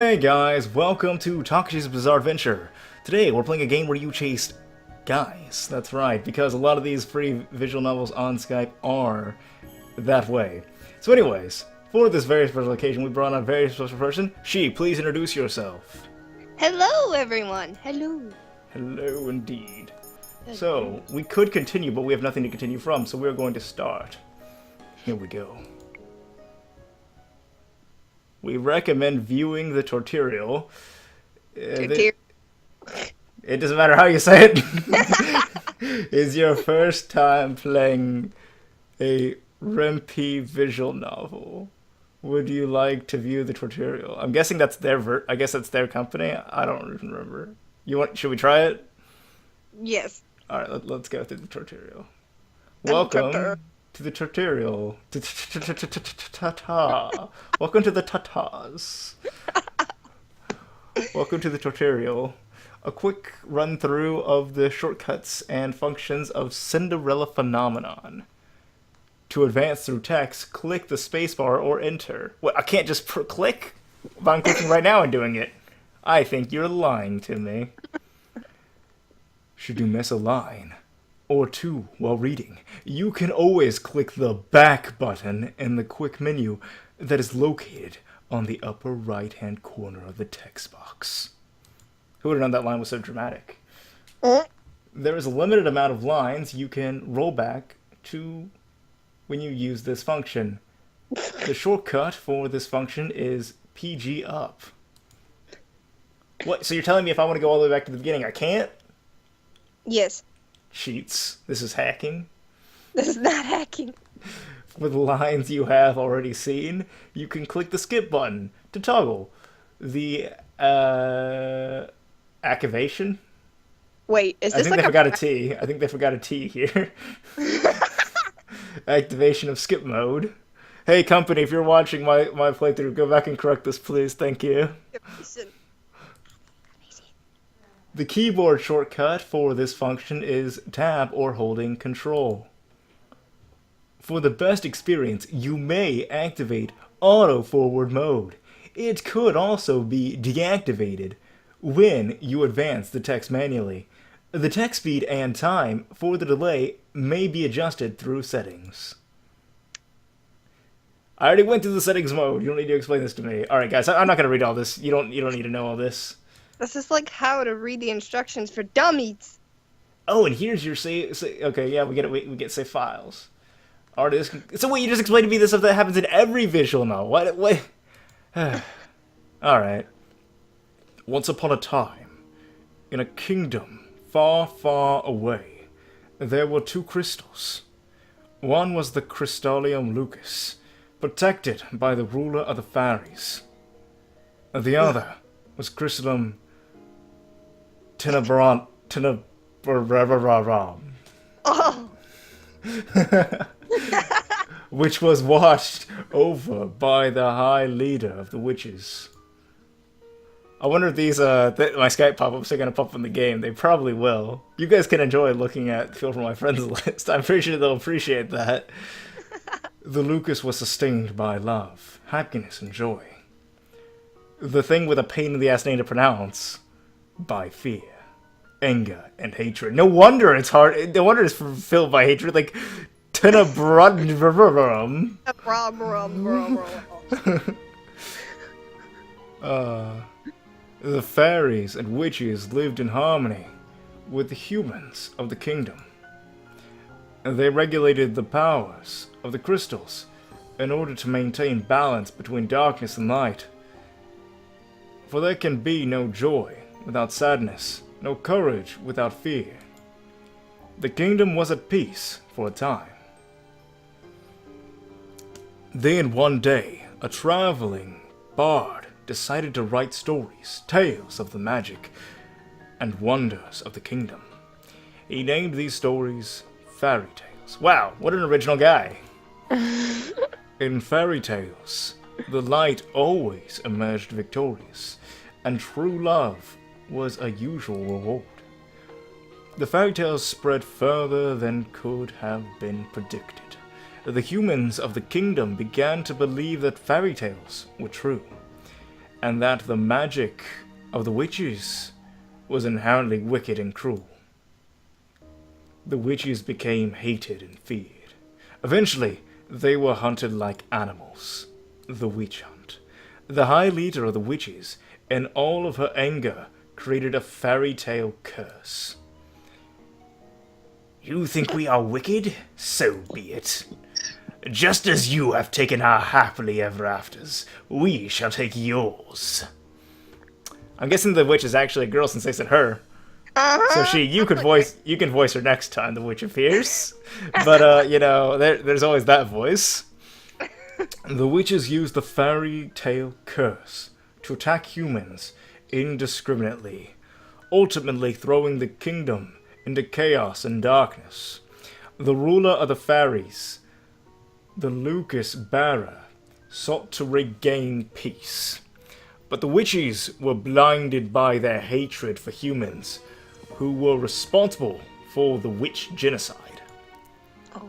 Hey guys, welcome to Takashi's Bizarre Adventure. Today we're playing a game where you chase guys. That's right, because a lot of these free visual novels on Skype are that way. So anyways, for this very special occasion we brought on a very special person. She, please introduce yourself. Hello, everyone. Hello. Hello indeed. Hello. So, we could continue, but we have nothing to continue from, so we're going to start. Here we go. We recommend viewing the tutorial. Dear. It doesn't matter how you say it. Is your first time playing a Rempy visual novel? Would you like to view the tutorial? I'm guessing that's their I guess that's their company. I don't even remember. Should we try it? Yes. All right, let's go through the tutorial. Welcome to the tutorial. Ta-ta. Welcome to the tatas. Welcome to the tutorial. A quick run through of the shortcuts and functions of Cinderella phenomenon. To advance through text, click the spacebar or enter. What, I can't just click? But I'm clicking right now and doing it. I think you're lying to me. Should you miss a line or two while reading, you can always click the back button in the quick menu that is located on the upper right hand corner of the text box. Who would have known that line was so dramatic? There is a limited amount of lines you can roll back to when you use this function. The shortcut for this function is PG up. What? So you're telling me if I want to go all the way back to the beginning, I can't? Yes. Cheats. This is hacking. This is not hacking. For the lines you have already seen, you can click the skip button to toggle the activation. Wait, is I this think like they forgot a T. I think they forgot a T here. Activation of skip mode. Hey, company, if you're watching my playthrough, go back and correct this, please. Thank you. The keyboard shortcut for this function is tab or holding control. For the best experience, you may activate auto forward mode. It could also be deactivated when you advance the text manually. The text speed and time for the delay may be adjusted through settings. I already went through the settings mode. You don't need to explain this to me. All right, guys, I'm not gonna read all this. You don't need to know all this. This is like how to read the instructions for dummies. Oh, and here's your save. Okay, yeah, we get it. We get save files. Artist. So wait, you just explained to me this stuff that happens in every visual novel. What? All right. Once upon a time, in a kingdom far, far away, there were two crystals. One was the Crystallium Lucas, protected by the ruler of the fairies. The other was Crystallum Tenebrarum. Oh. Which was watched over by the High Leader of the Witches. I wonder if these my Skype pop-ups are gonna pop up in the game. They probably will. You guys can enjoy looking at Feel for My Friends list. I'm pretty sure they'll appreciate that. The Lucas was sustained by love, happiness, and joy. The thing with a pain in the ass name to pronounce, by fear, anger, and hatred. No wonder it's hard. No wonder it's filled by hatred. Like Tenebrum. The fairies and witches lived in harmony with the humans of the kingdom. They regulated the powers of the crystals in order to maintain balance between darkness and light. For there can be no joy without sadness, no courage without fear. The kingdom was at peace for a time. Then one day, a traveling bard decided to write stories, tales of the magic and wonders of the kingdom. He named these stories fairy tales. Wow, what an original guy. In fairy tales, the light always emerged victorious, and true love was a usual reward. The fairy tales spread further than could have been predicted. The humans of the kingdom began to believe that fairy tales were true. and that the magic of the witches was inherently wicked and cruel. The witches became hated and feared. Eventually, they were hunted like animals. The witch hunt. The high leader of the witches, in all of her anger, created a fairy tale curse. You think we are wicked? So be it. Just as you have taken our happily ever afters, we shall take yours. I'm guessing the witch is actually a girl since they said her. So you can voice her next time the witch appears. But there's always that voice. The witches use the fairy tale curse to attack humans indiscriminately, ultimately throwing the kingdom into chaos and darkness. The ruler of the fairies, the Lucas Bearer, sought to regain peace. But the witches were blinded by their hatred for humans, who were responsible for the witch genocide. Oh.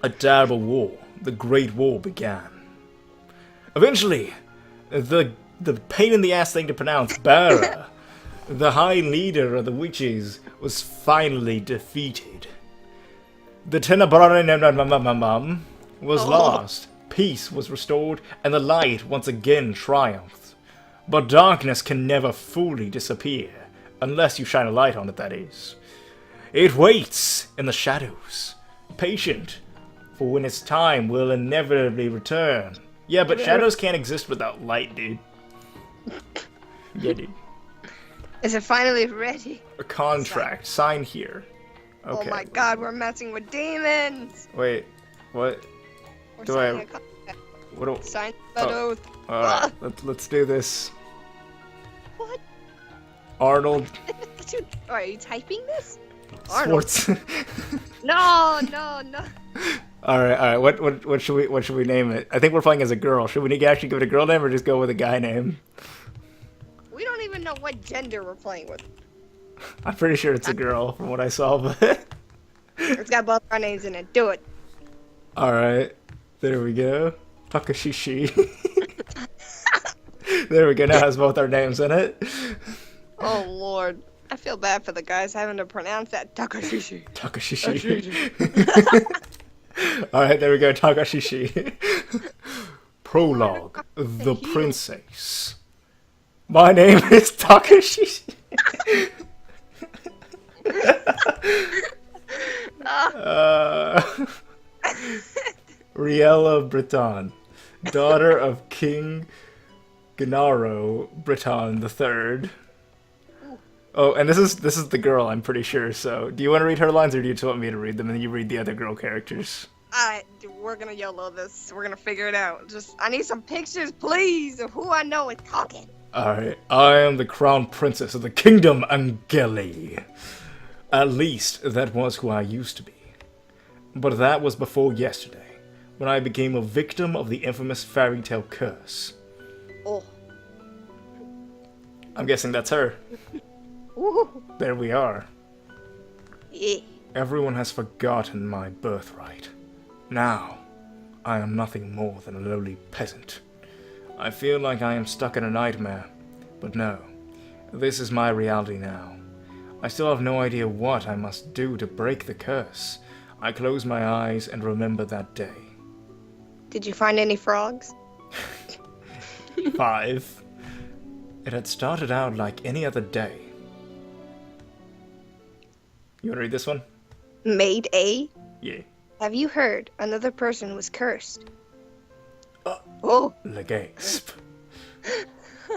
A terrible war, the Great War, began. Eventually, the pain in the ass thing to pronounce, Bearer, the high leader of the witches, was finally defeated. The Tenebrae was lost, peace was restored, and the light once again triumphed. But darkness can never fully disappear, unless you shine a light on it, that is. It waits in the shadows, patient, for when its time will inevitably return. Yeah, but shadows can't exist without light, dude. Yeah, dude. Is it finally ready? A contract. Sign here. Okay. Oh my god, we're messing with demons! Wait, what? We're Do signing I- a contract. What do... Sign that Oh. oath. Alright, let's do this. What? Arnold Are you typing this? Arnold. Sports. No. Alright, what should we name it? I think we're playing as a girl. Should we actually give it a girl name or just go with a guy name? We don't even know what gender we're playing with. I'm pretty sure it's a girl from what I saw, but... It's got both our names in it. Do it. Alright, there we go. Takashi. There we go, now it has both our names in it. Oh lord. I feel bad for the guys having to pronounce that Takashi. Takashi. Alright, there we go, Takashi. Prologue, The Princess. My name is Takashi. Riella Breton, daughter of King Gennaro Breton III. Oh, and this is the girl, I'm pretty sure. So, do you want to read her lines, or do you just want me to read them and then you read the other girl characters? Alright, we're gonna YOLO this. We're gonna figure it out. I need some pictures, please, of who I know is talking. Alright, I am the crown princess of the kingdom Angeli. At least, that was who I used to be. But that was before yesterday, when I became a victim of the infamous fairy tale curse. Oh. I'm guessing that's her. Ooh. There we are. Yeah. Everyone has forgotten my birthright. Now, I am nothing more than a lowly peasant. I feel like I am stuck in a nightmare, but no, this is my reality now. I still have no idea what I must do to break the curse. I close my eyes and remember that day. Did you find any frogs? 5. It had started out like any other day. You wanna read this one? Maid A? Yeah. Have you heard another person was cursed? Oh. Le gasp.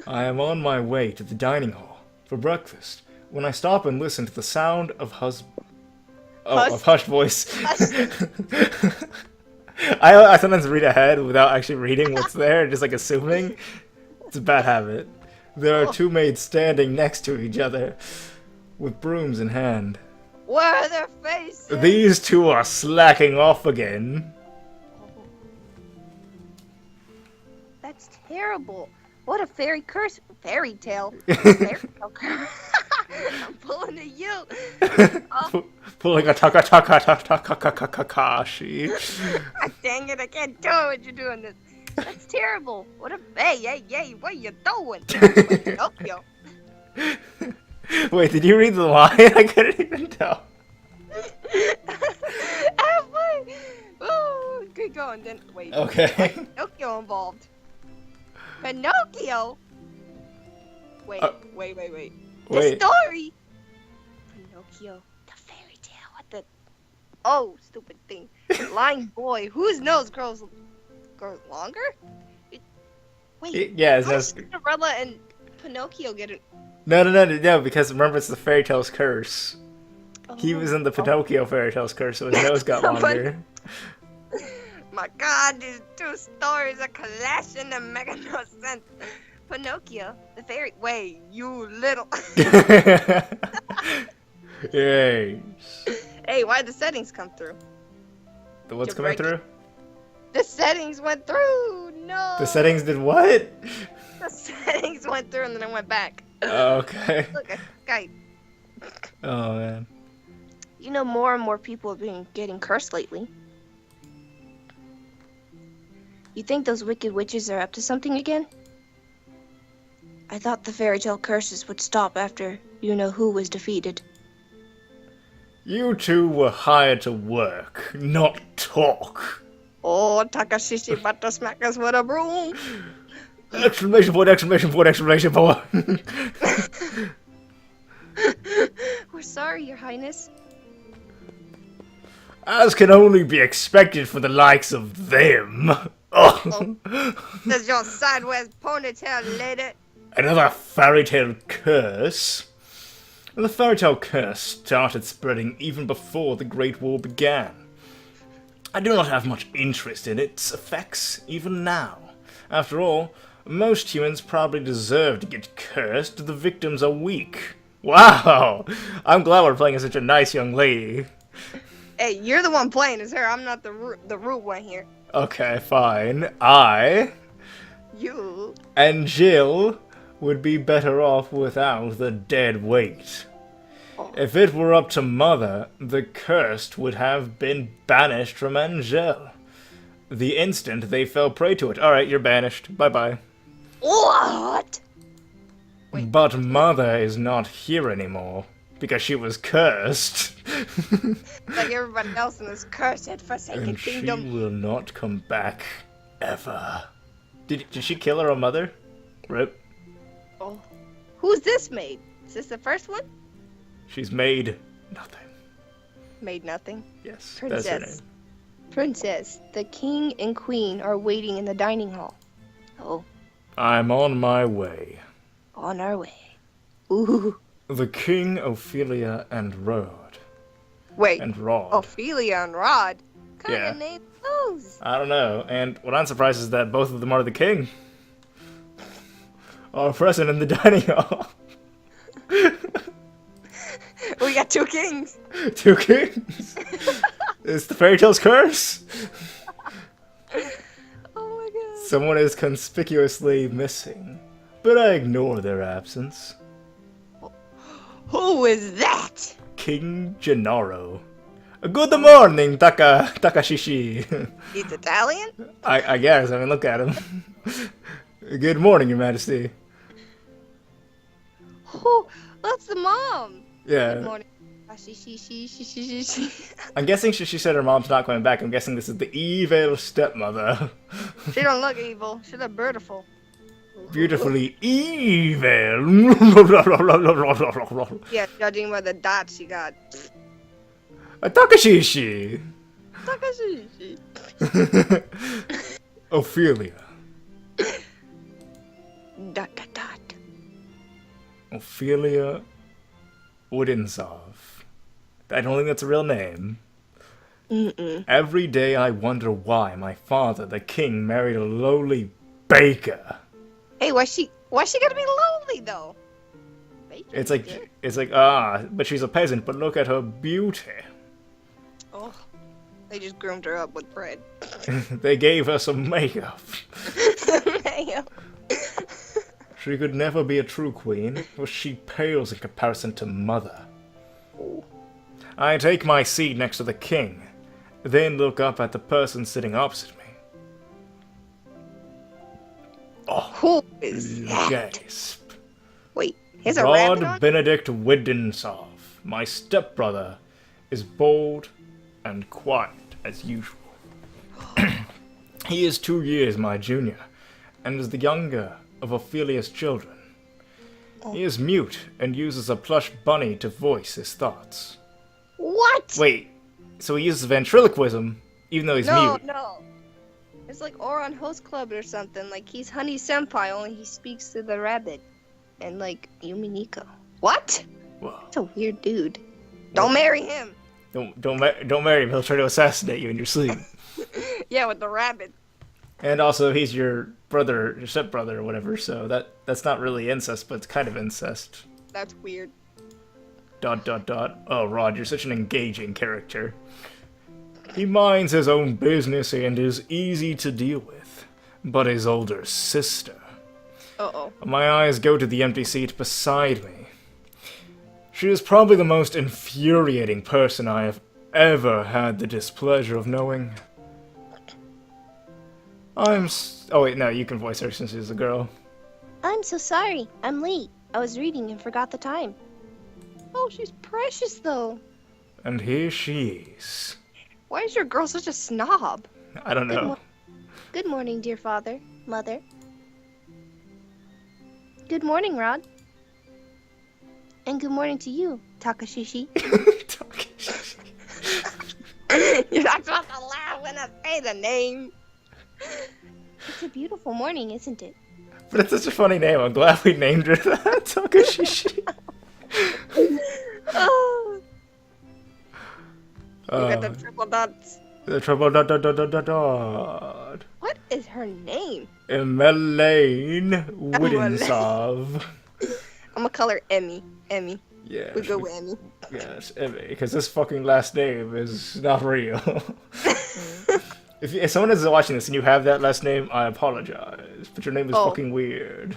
I am on my way to the dining hall for breakfast when I stop and listen to the sound of hushed voice. I sometimes read ahead without actually reading what's there, just like assuming. It's a bad habit. There are two maids standing next to each other with brooms in hand. Where are their faces? These two are slacking off again. That's terrible. What a fairy tale. Fairy tale curse. I'm pulling a you. Pulling a Takashi. Dang it, I can't do it when you're doing this. That's terrible. What a hey, what are you doing? Pinocchio. Wait, did you read the line? I couldn't even tell. Halfway. Oh, good going. Then wait. Okay. Pinocchio involved. Pinocchio. Wait. Wait. The story. Pinocchio, the fairy tale. What the? Oh, stupid thing. Lying boy whose nose grows longer. Wait. Yeah, How does Cinderella and Pinocchio get it? No, because remember it's the fairy tale's curse. He was in the Oh. Pinocchio fairy tale's curse, so his nose got longer. My God, these two stories are clashing and making no sense. Pinocchio, the fairy. Wait, you little. Yay. Hey, why'd the settings come through? What's You're coming breaking- through? The settings went through. No. The settings did what? The settings went through and then it went back. Okay. Look at Skype. Oh man. You know, more and more people have been getting cursed lately. You think those wicked witches are up to something again? I thought the fairy tale curses would stop after you-know-who was defeated. You two were hired to work, not talk. Oh, Takashi about to smack us with a broom. Exclamation point, exclamation point, exclamation point. We're sorry, Your Highness. As can only be expected for the likes of them. Oh. Does your sideways ponytail lady? Another fairy tale curse? The fairy tale curse started spreading even before the Great War began. I do not have much interest in its effects, even now. After all, most humans probably deserve to get cursed. The victims are weak. Wow! I'm glad we're playing as such a nice young lady. Hey, you're the one playing as her. I'm not the rude one here. Okay, fine. I You. and Jill would be better off without the dead weight. If it were up to Mother, the cursed would have been banished from Angel. The instant they fell prey to it. Alright, you're banished. Bye-bye. What? Wait. But Mother is not here anymore, because she was cursed. Like everybody else in this cursed Forsaken And she Kingdom. will not come back, ever. Did she kill her own mother? Rip. Oh. Who's this maid? Is this the first one? She's made nothing. Made nothing. Yes, that's her name. Princess. Princess, the king and queen are waiting in the dining hall. Oh, I'm on my way. on our way. Ooh. The king, Ophelia, and Rod. Wait, And Rod. Ophelia and Rod? What kind Yeah. of name are those? I don't know. And what I'm surprised is that both of them are the king. Are present in the dining hall. We got two kings. Two kings. It's the fairy tale's curse. Oh my god. Someone is conspicuously missing, but I ignore their absence. Who is that? King Gennaro. Good morning, Takashi. He's Italian? I guess. I mean, look at him. Good morning, Your Majesty. Oh, that's the mom. Good Yeah. morning. Ah, she. I'm guessing she said her mom's not coming back. I'm guessing this is the evil stepmother. She don't look evil. She look beautiful. Beautifully evil. Yeah, judging by the dots she got. Takashi. Takashi. Ophelia. Dot dot dot. Ophelia Udinsov. I don't think that's a real name. Mm-mm. Every day I wonder why my father, the king, married a lowly baker. Hey, why she gotta be lonely though? Bacon It's is like, good. but she's a peasant, but look at her beauty. Oh, they just groomed her up with bread. They gave her some makeup. Mayo. She could never be a true queen, for she pales in comparison to Mother. I take my seat next to the king, then look up at the person sitting opposite me. Who is that? Gasp. Wait, here's a rabbit Rod on? Benedict Widensov, my stepbrother, is bold and quiet as usual. He is 2 years my junior, and is the younger of Ophelia's children. He is mute and uses a plush bunny to voice his thoughts. What? Wait, so he uses ventriloquism even though he's mute? No. It's like Oron Host Club or something. Like he's Honey Senpai, only he speaks to the rabbit. And like Yumi Nico. What? Whoa. That's a weird dude. Don't marry him. Don't marry him. He'll try to assassinate you in your sleep. Yeah, with the rabbit. And also, he's your brother, your stepbrother, or whatever. So that's not really incest, but it's kind of incest. That's weird. ... Oh, Rod, you're such an engaging character. He minds his own business and is easy to deal with. But his older sister. Uh-oh. My eyes go to the empty seat beside me. She is probably the most infuriating person I have ever had the displeasure of knowing. Oh wait, no, you can voice her since she's a girl. I'm so sorry. I'm late. I was reading and forgot the time. Oh, she's precious, though. And here she is. Why is your girl such a snob? I don't know. Good morning, dear father, mother. Good morning, Rod. And good morning to you, Takashi. You're not supposed to laugh when I say the name. It's a beautiful morning, isn't it? But it's such a funny name. I'm glad we named her that. Takashi. Oh. You got the triple dots. The triple dot. What is her name? Elaine Widensov. I'm gonna call her Emmy. Emmy. Yeah. We go with Emmy. Yes, Emmy, because this fucking last name is not real. If someone is watching this and you have that last name, I apologize, but your name is fucking weird.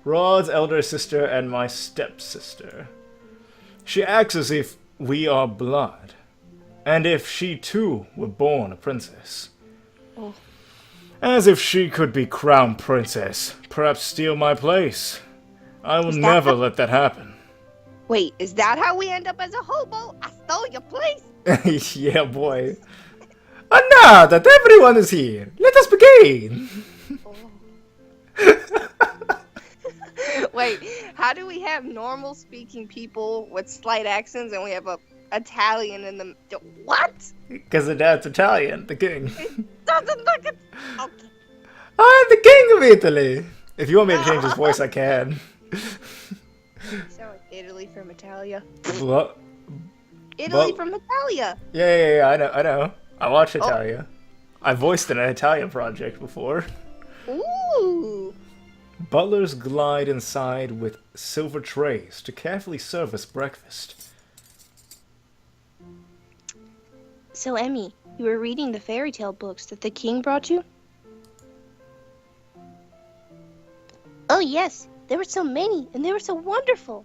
Rod's elder sister and my stepsister. She acts as if we are blood, and if she too were born a princess. Oh. As if she could be crown princess, perhaps steal my place. I will never let that happen. Wait, is that how we end up as a hobo? I stole your place. Yeah, boy. And now that everyone is here, let us begin. Wait, how do we have normal speaking people with slight accents and we have a Italian in the... What? Because the dad's Italian, the king. It doesn't look... Okay. I am the king of Italy. If you want me to change his voice, I can. You sound like Italy from Italia. What? Italy from Italia. Yeah, I know. I watched Italia. I voiced in an Italian project before. Ooh. Butlers glide inside with silver trays to carefully serve us breakfast. So, Emmy, you were reading the fairy tale books that the king brought you? Oh, yes. There were so many, and they were so wonderful.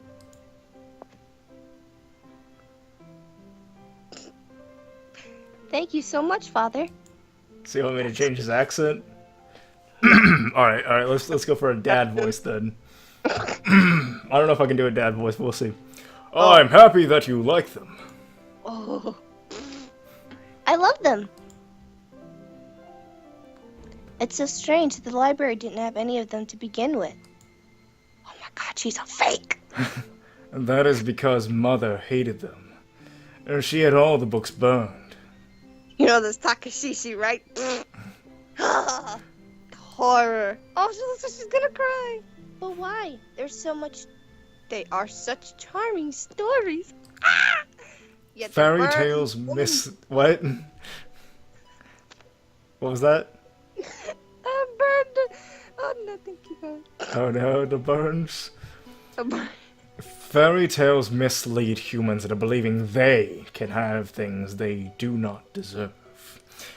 Thank you so much, Father. So you want me to change his accent? Alright, let's go for a dad voice then. I don't know if I can do a dad voice, but we'll see. I'm happy that you like them. Oh. I love them. It's so strange that the library didn't have any of them to begin with. Oh my god, she's a fake. And that is because Mother hated them. And she had all the books burned. You know this Takashi, right? Horror. Oh, she looks like she's gonna cry. But why? There's so much... They are such charming stories. Ah! Yet Fairy tales miss... What? What was that? I burned. Oh, nothing. Keep going. Oh no, the burns. A burn. Fairy tales mislead humans into believing they can have things they do not deserve.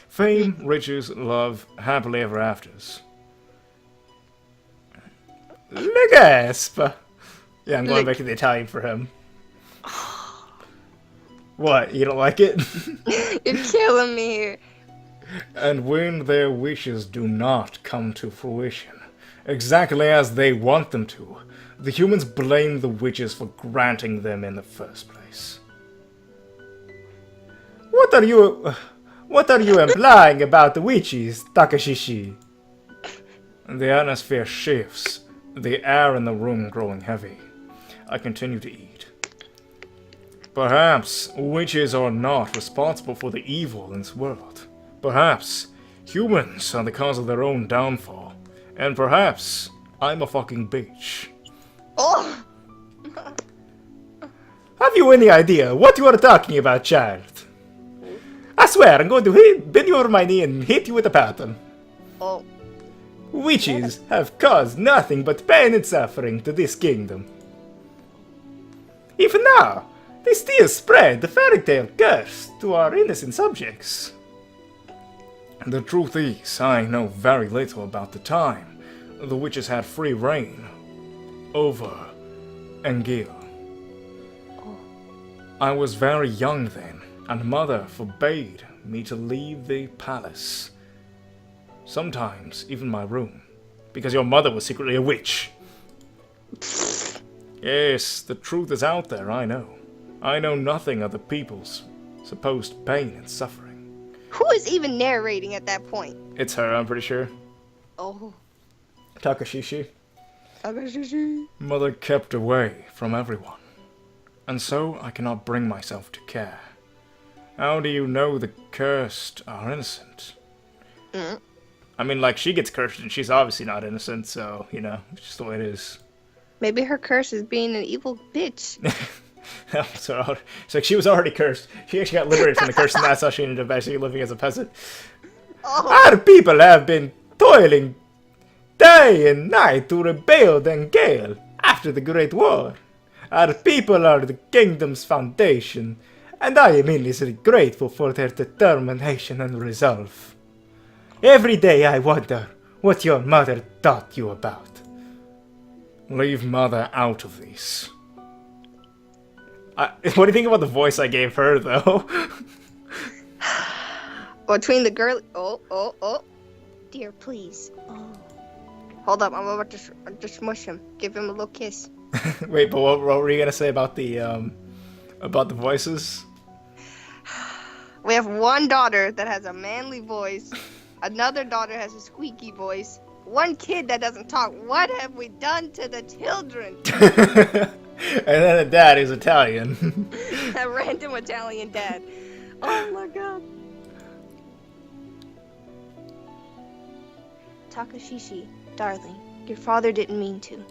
Fame, riches, love, happily ever afters. Le gasp! Yeah, I'm going back to the Italian for him. What, you don't like it? You're killing me here. And when their wishes do not come to fruition, exactly as they want them to, the humans blame the witches for granting them in the first place. What are you implying about the witches, Takashi? The atmosphere shifts, the air in the room growing heavy. I continue to eat. Perhaps witches are not responsible for the evil in this world. Perhaps humans are the cause of their own downfall. And perhaps I'm a fucking bitch. Oh! Have you any idea what you are talking about, child? I swear I'm going to bend you over my knee and hit you with a pattern. Oh. Witches have caused nothing but pain and suffering to this kingdom. Even now, they still spread the fairy tale curse to our innocent subjects. The truth is, I know very little about the time the witches had free reign over Engil. I was very young then, and Mother forbade me to leave the palace. Sometimes even my room, because your mother was secretly a witch. Yes, the truth is out there, I know. I know nothing of the people's supposed pain and suffering. Who is even narrating at that point? It's her, I'm pretty sure. Oh. Takashi. Takashi. Mother kept away from everyone, and so I cannot bring myself to care. How do you know the cursed are innocent? I mean, like, she gets cursed and she's obviously not innocent, so, you know, it's just the way it is. Maybe her curse is being an evil bitch. So she was already cursed. She actually got liberated from the curse, and that's how she ended up actually living as a peasant. Oh. Our people have been toiling day and night to rebuild Engel after the Great War. Our people are the kingdom's foundation, and I am endlessly grateful for their determination and resolve. Every day I wonder what your mother taught you about. Leave Mother out of this. What do you think about the voice I gave her, though? Between the girl... Oh. Dear, please. Oh. Hold up, I'm about to smush him. Give him a little kiss. Wait, but what were you gonna say about the voices? We have one daughter that has a manly voice. Another daughter has a squeaky voice. One kid that doesn't talk. What have we done to the children? And then a dad who's Italian. A random Italian dad. Oh my god. Takashi, darling, your father didn't mean to.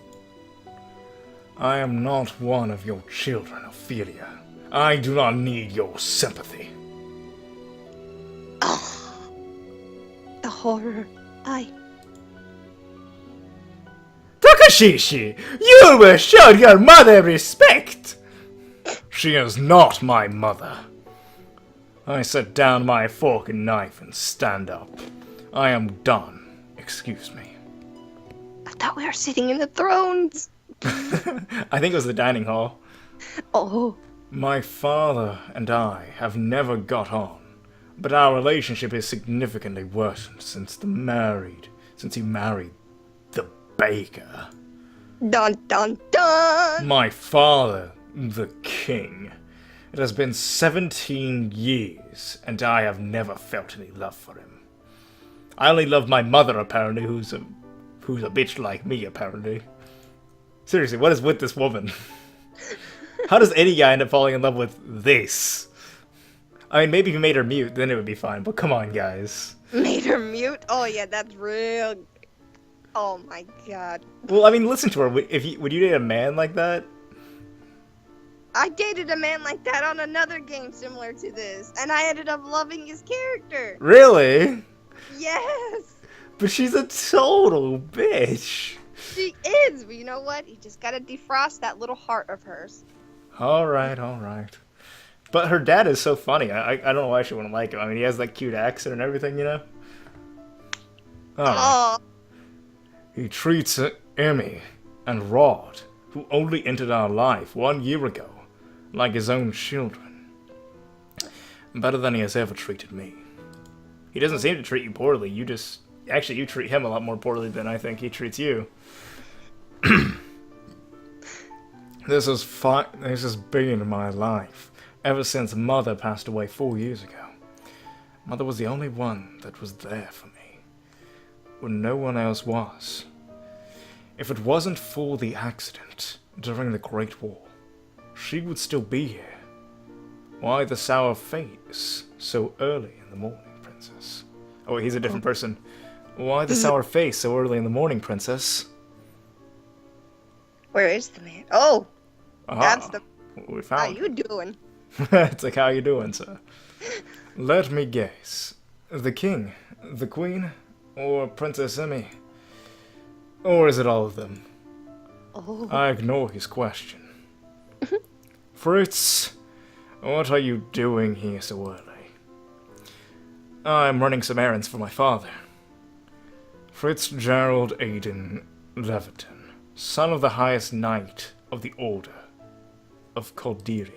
I am not one of your children, Ophelia. I do not need your sympathy. Oh, the horror. Takashi, you will show your mother respect! She is not my mother. I set down my fork and knife and stand up. I am done. Excuse me. I thought we were sitting in the thrones. I think it was the dining hall. Oh. My father and I have never got on, but our relationship is significantly worsened since he married the baker. Dun dun dun! My father, the king. It has been 17 years, and I have never felt any love for him. I only love my mother, apparently, who's a bitch like me, apparently. Seriously, what is with this woman? How does any guy end up falling in love with this? I mean, maybe if you made her mute, then it would be fine, but come on, guys. Made her mute? Oh yeah, that's real. Oh my god. Well, I mean, listen to her. Would you date a man like that? I dated a man like that on another game similar to this, and I ended up loving his character. Really? Yes. But she's a total bitch. She is, but you know what? You just gotta defrost that little heart of hers. Alright. But her dad is so funny. I don't know why she wouldn't like him. I mean, he has that cute accent and everything, you know? Oh. He treats Emmy and Rod, who only entered our life 1 year ago, like his own children. Better than he has ever treated me. He doesn't seem to treat you poorly. You just... Actually, you treat him a lot more poorly than I think he treats you. This has been my life ever since Mother passed away 4 years ago. Mother was the only one that was there for me, when no one else was. If it wasn't for the accident during the Great War, she would still be here. Why the sour face so early in the morning, Princess? Oh, he's a different person. Why the sour face so early in the morning, Princess? Where is the man? Oh, that's Ah, the. we How found you doing? It's like, how you doing, sir? Let me guess. The king, the queen, or Princess Emmy? Or is it all of them? Oh. I ignore his question. Fritz, what are you doing here so early? I'm running some errands for my father. Fitzgerald Aidan Leviton, son of the highest knight of the Order of Cordelia.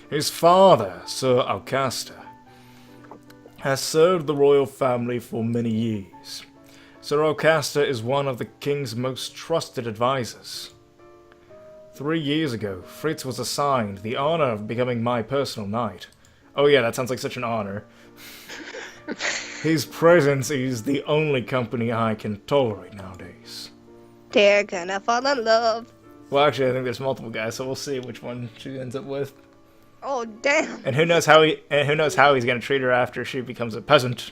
His father, Sir Alcaster, has served the royal family for many years. Sir Alcaster is one of the king's most trusted advisors. 3 years ago, Fritz was assigned the honor of becoming my personal knight. Oh yeah, that sounds like such an honor. His presence is the only company I can tolerate nowadays. They're gonna fall in love. Well, actually, I think there's multiple guys, so we'll see which one she ends up with. Oh damn. And who knows how he's gonna treat her after she becomes a peasant.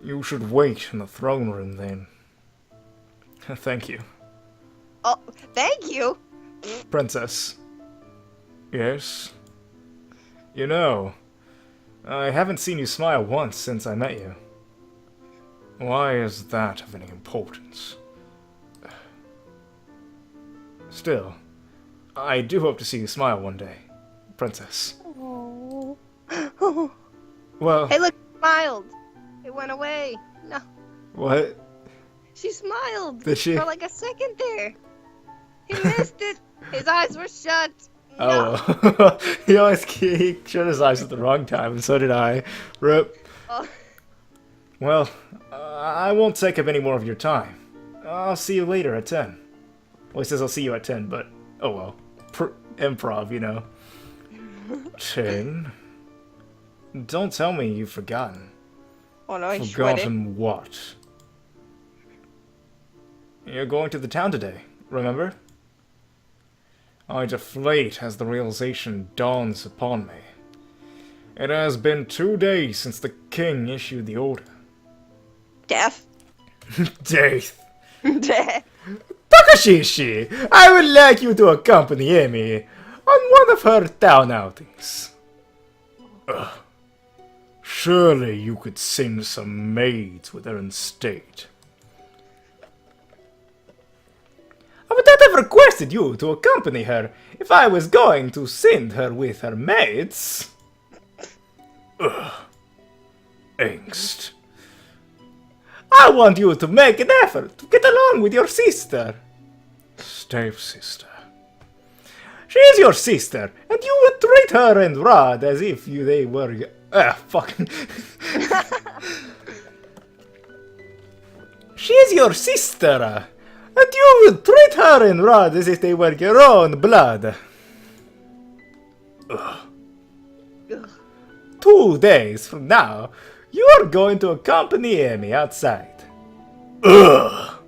You should wait in the throne room then. Thank you. Oh, thank you. Princess. Yes? You know, I haven't seen you smile once since I met you. Why is that of any importance? Still, I do hope to see you smile one day, Princess. Oh. Well, Hey, look, she smiled. It went away. No, what? she smiled. Did she? For like a second there. He missed it. His eyes were shut. No. Oh, he shut his eyes at the wrong time, and so did I. Rip. Oh. Well, I won't take up any more of your time. I'll see you later at 10. Well, he says I'll see you at 10, but oh well. Improv, you know. 10? Don't tell me you've forgotten. Oh no, he's sweating. Forgotten what? You're going to the town today, remember? I deflate as the realization dawns upon me. It has been 2 days since the king issued the order. Death. Death. Death. Takashi, I would like you to accompany Amy on one of her town outings. Ugh. Surely you could send some maids with her instead. I would not have requested you to accompany her if I was going to send her with her maids. Ugh. Angst. I want you to make an effort to get along with your sister. Stepsister. She is your sister, and you would treat her and Rod as if they were... fucking... She is your sister, and you would treat her and Rod as if they were your own blood. Ugh. Ugh. 2 days from now, you are going to accompany Amy outside. Ugh.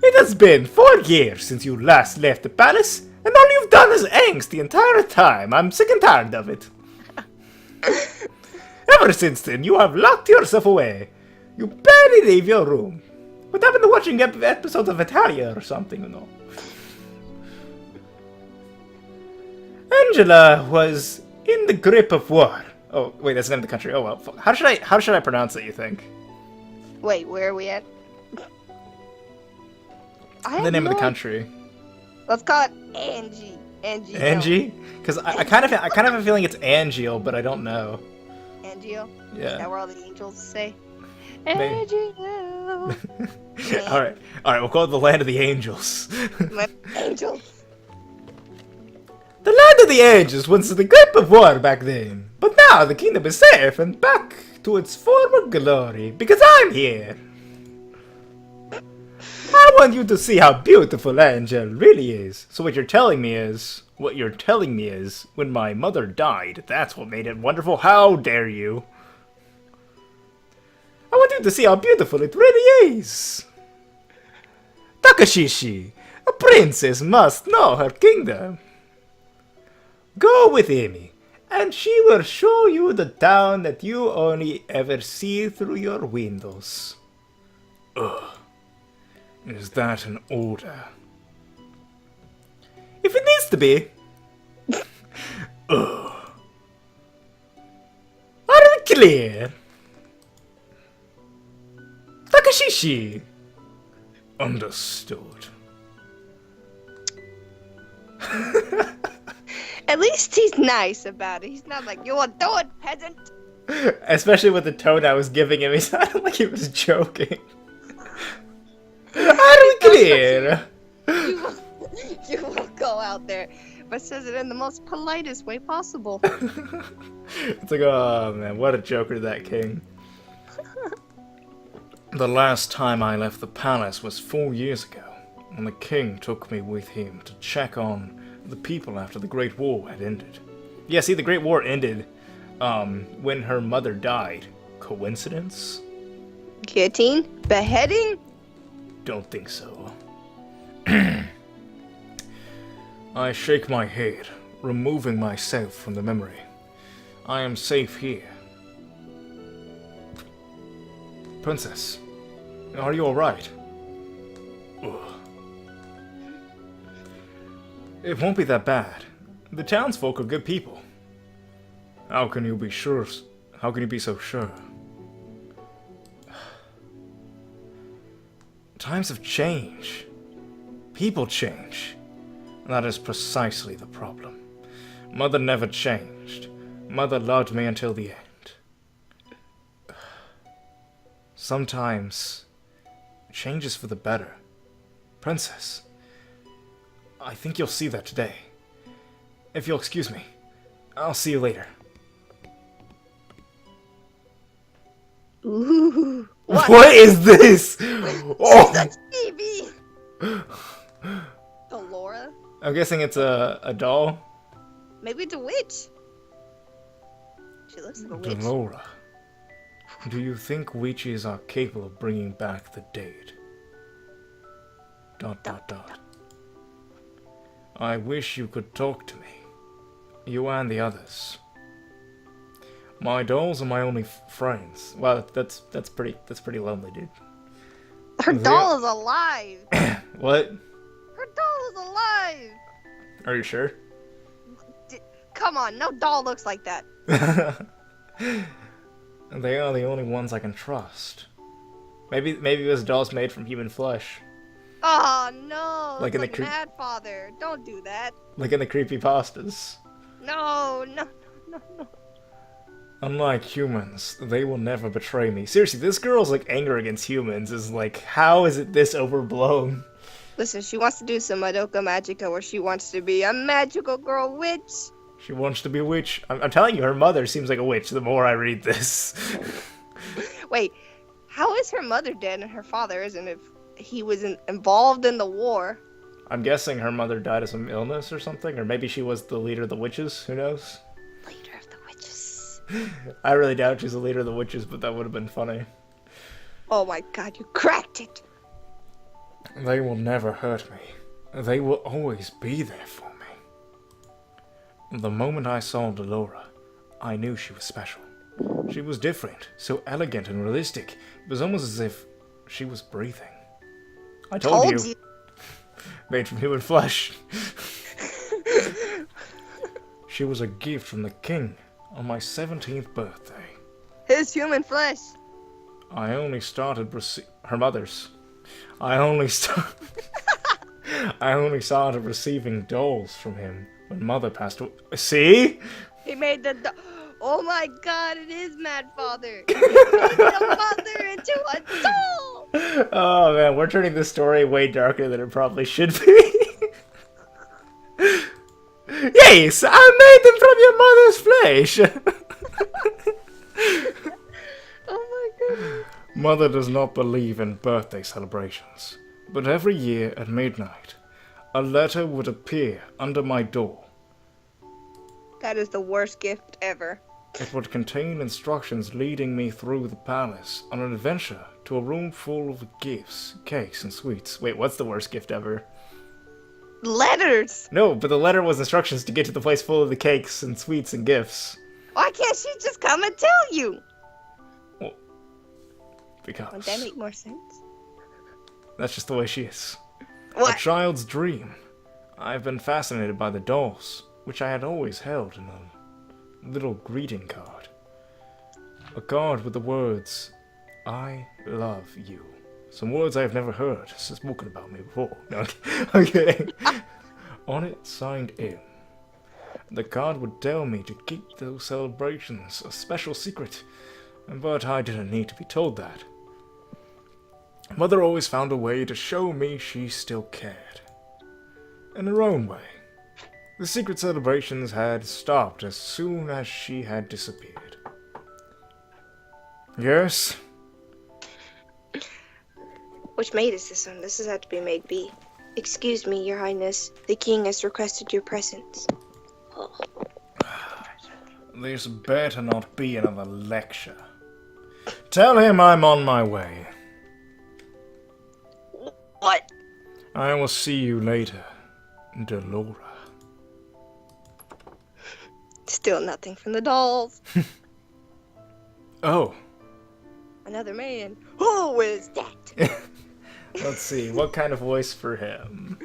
It has been 4 years since you last left the palace, and all you've done is angst the entire time. I'm sick and tired of it. Ever since then, you have locked yourself away. You barely leave your room. What happened to watching episodes of Italia or something, you know? Angela was in the grip of war. Oh, wait, that's the name of the country. Oh, well. How should I pronounce it, you think? Wait, where are we at? The name of the country. Let's call it Angie. Angie. Angie? Because I kind of have a feeling it's Angeal, but I don't know. Angio? Yeah. Is that where all the angels say? Maybe. Angel. Alright, we'll call it the Land of the Angels. My angels. The Land of the Angels was in the grip of war back then. But now the kingdom is safe and back to its former glory because I'm here. I want you to see how beautiful Angel really is. So what you're telling me is, when my mother died, that's what made it wonderful. How dare you? I want you to see how beautiful it really is. Takashi, a princess must know her kingdom. Go with Amy, and she will show you the town that you only ever see through your windows. Ugh. Is that an order? If it needs to be. Ugh. Are we clear? Takashi. Understood. At least he's nice about it. He's not like, you will do it, peasant. Especially with the tone I was giving him, he sounded like he was joking. Are we clear? You will go out there, but says it in the most politest way possible. It's like, oh man, what a joker that king. The last time I left the palace was 4 years ago, when the king took me with him to check on the people after the Great War had ended. Yeah, see, the Great War ended when her mother died. Coincidence? Guillotine? Beheading? Don't think so. I shake my head, removing myself from the memory. I am safe here. Princess, are you alright? It won't be that bad. The townsfolk are good people. How can you be sure? How can you be so sure? Times have changed. People change. That is precisely the problem. Mother never changed. Mother loved me until the end. Sometimes, change is for the better. Princess, I think you'll see that today. If you'll excuse me, I'll see you later. Ooh. What is this? Oh. She's a TV. Laura? I'm guessing it's a doll. Maybe it's a witch. She looks like a witch. Laura, do you think witches are capable of bringing back the dead? ... I wish you could talk to me. You and the others. My dolls are my only friends. Wow, that's pretty lonely, dude. Her doll is alive. What? Her doll is alive. Are you sure? Come on, no doll looks like that. They are the only ones I can trust. Maybe this doll's made from human flesh. Oh no! Like it's in the Mad Father. Don't do that. Like in the creepypastas. No. Unlike humans, they will never betray me. Seriously, this girl's like anger against humans is like, how is it this overblown? Listen, she wants to do some Madoka Magica where she wants to be a magical girl witch. She wants to be a witch. I'm telling you, her mother seems like a witch the more I read this. Wait, how is her mother dead and her father isn't if he was involved in the war? I'm guessing her mother died of some illness or something, or maybe she was the leader of the witches, who knows? Leader of the witches. I really doubt she's the leader of the witches, but that would have been funny. Oh my god, you cracked it! They will never hurt me. They will always be there for me. The moment I saw Delora, I knew she was special. She was different, so elegant and realistic. It was almost as if she was breathing. I told you. Made from human flesh. She was a gift from the king on my 17th birthday. His human flesh. I only started her mother's. I only started receiving dolls from him when mother passed away. See? He made the oh my god, it is Mad Father. He made the mother into a doll. Oh man, we're turning this story way darker than it probably should be. Yes, I made them from your mother's flesh. Mother does not believe in birthday celebrations, but every year at midnight, a letter would appear under my door. That is the worst gift ever. It would contain instructions leading me through the palace on an adventure to a room full of gifts, cakes, and sweets. Wait, what's the worst gift ever? Letters! No, but the letter was instructions to get to the place full of the cakes and sweets and gifts. Why can't she just come and tell you? Well, because... Would that make more sense? That's just the way she is. What? A child's dream. I've been fascinated by the dolls, which I had always held in a little greeting card. A card with the words, I love you. Some words I've never heard spoken about me before. No, I'm kidding. On it, signed M. The card would tell me to keep those celebrations a special secret, but I didn't need to be told that. Mother always found a way to show me she still cared. In her own way. The secret celebrations had stopped as soon as she had disappeared. Yes? Which maid is this on? This has had to be maid B. Excuse me, your highness. The king has requested your presence. Oh. This better not be another lecture. Tell him I'm on my way. What? I will see you later, Delora. Still nothing from the dolls. Oh. Another man. Who is that? Let's see, what kind of voice for him?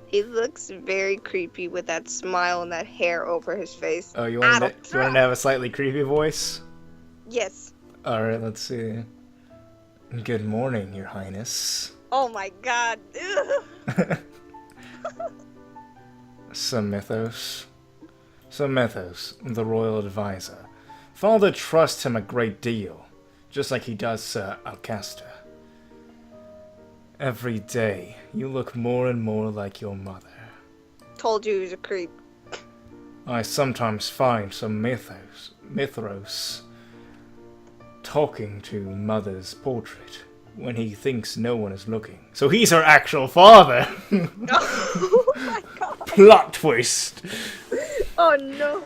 He looks very creepy with that smile and that hair over his face. Oh, you want to have a slightly creepy voice? Yes. Alright, let's see. Good morning, your highness. Oh my god. Some mythos. Some mythos, the royal advisor. Father trusts him a great deal, just like he does Sir Alcester. Every day, you look more and more like your mother. Told you he was a creep. I sometimes find some mythos talking to mother's portrait when he thinks no one is looking. So he's her actual father! Oh my god. Plot twist! Oh no.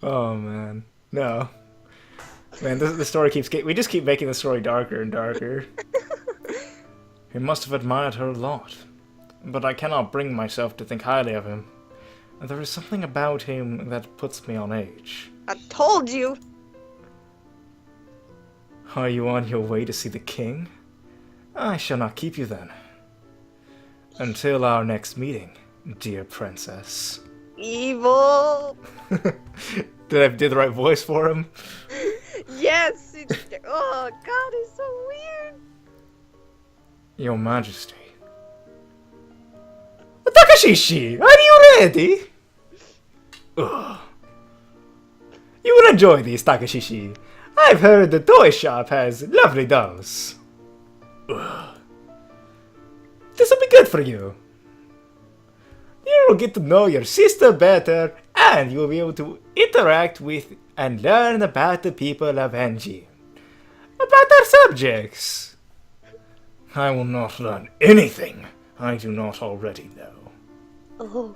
Oh man. No. Man, the story we just keep making the story darker and darker. He must have admired her a lot. But I cannot bring myself to think highly of him. There is something about him that puts me on edge. I told you. Are you on your way to see the king? I shall not keep you then. Until our next meeting, dear princess. Evil. Did I do the right voice for him? Yes. Oh god, it's so weird. Your Majesty. Takashi, are you ready? Ugh. You will enjoy these, Takashi. I've heard the toy shop has lovely dolls. Ugh. This will be good for you. You will get to know your sister better, and you will be able to interact with and learn about the people of NG. About their subjects. I will not learn anything I do not already know. Oh.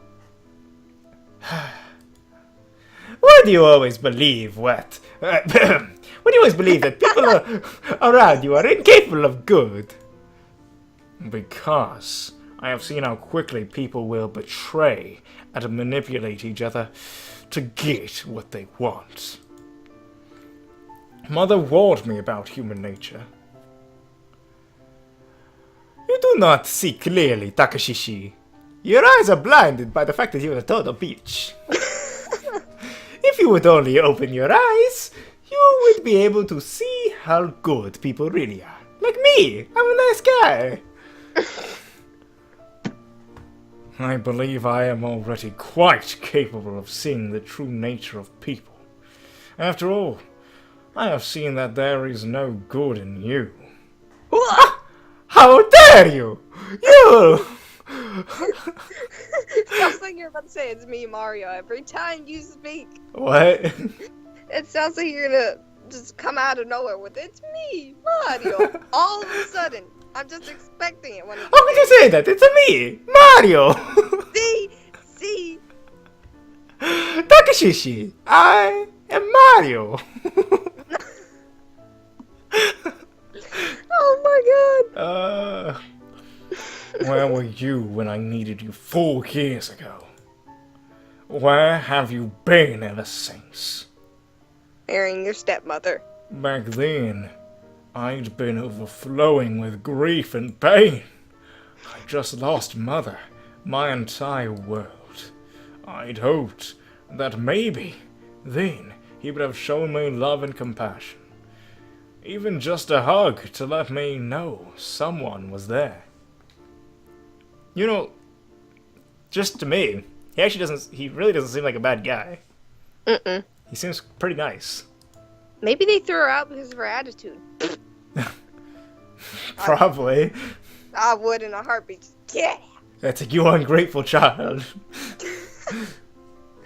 Why do you always believe what? Why do you always believe that people around you are incapable of good? Because I have seen how quickly people will betray and manipulate each other to get what they want. Mother warned me about human nature. You do not see clearly, Takashi. Your eyes are blinded by the fact that you are a total bitch. If you would only open your eyes, you would be able to see how good people really are. Like me, I'm a nice guy. I believe I am already quite capable of seeing the true nature of people. After all, I have seen that there is no good in you. How dare you! You! Sounds like you're about to say it's me, Mario. Every time you speak, What? it sounds like you're gonna just come out of nowhere with "It's me, Mario." All of a sudden, I'm just expecting it when you How could you say that? It's me, Mario. see. Takashi, I am Mario. Oh my god. Where were you when I needed you 4 years ago? Where have you been ever since? Marrying your stepmother. Back then, I'd been overflowing with grief and pain. I just lost Mother, my entire world. I'd hoped that maybe then he would have shown me love and compassion. Even just a hug to let me know someone was there. You know, just to me, he really doesn't seem like a bad guy. Mm-mm. He seems pretty nice. Maybe they threw her out because of her attitude. Probably. I would in a heartbeat. Just get out. That's a you ungrateful child.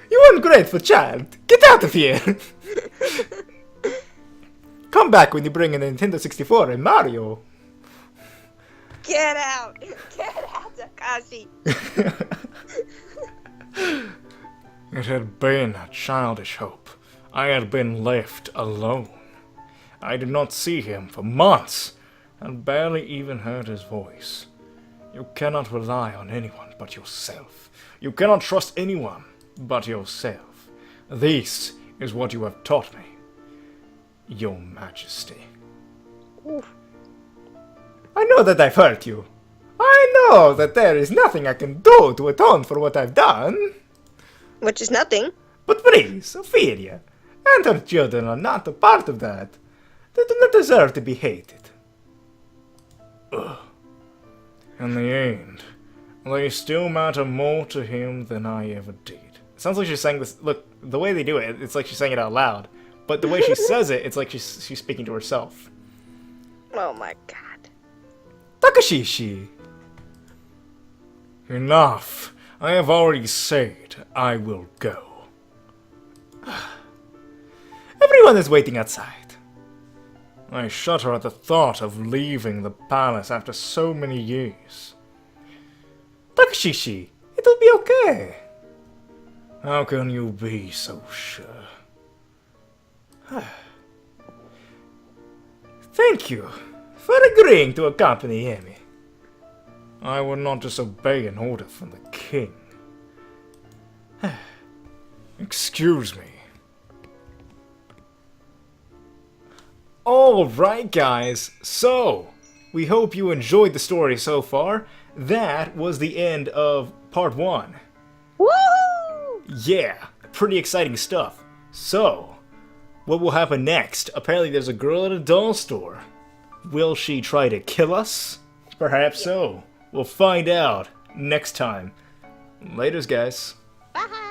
You ungrateful child! Get out of here! Come back when you bring a Nintendo 64 and Mario. Get out! Get out, Takashi! It had been a childish hope. I had been left alone. I did not see him for months, and barely even heard his voice. You cannot rely on anyone but yourself. You cannot trust anyone but yourself. This is what you have taught me, Your Majesty. Oof. I know that I've hurt you. I know that there is nothing I can do to atone for what I've done. Which is nothing. But please, Ophelia, and her children are not a part of that. They do not deserve to be hated. Ugh. In the end, they still matter more to him than I ever did. It sounds like she's saying this. Look, the way they do it, it's like she's saying it out loud. But the way she says it, it's like she's speaking to herself. Oh my god. Takashi! Enough. I have already said I will go. Everyone is waiting outside. I shudder at the thought of leaving the palace after so many years. Takashi, it'll be okay. How can you be so sure? Thank you for agreeing to accompany me. I would not disobey an order from the king. Excuse me. Alright guys, so we hope you enjoyed the story so far. That was the end of part 1. Woohoo! Yeah, pretty exciting stuff. So, what will happen next? Apparently there's a girl at a doll store. Will she try to kill us? Perhaps so. We'll find out next time. Laters, guys. Bye!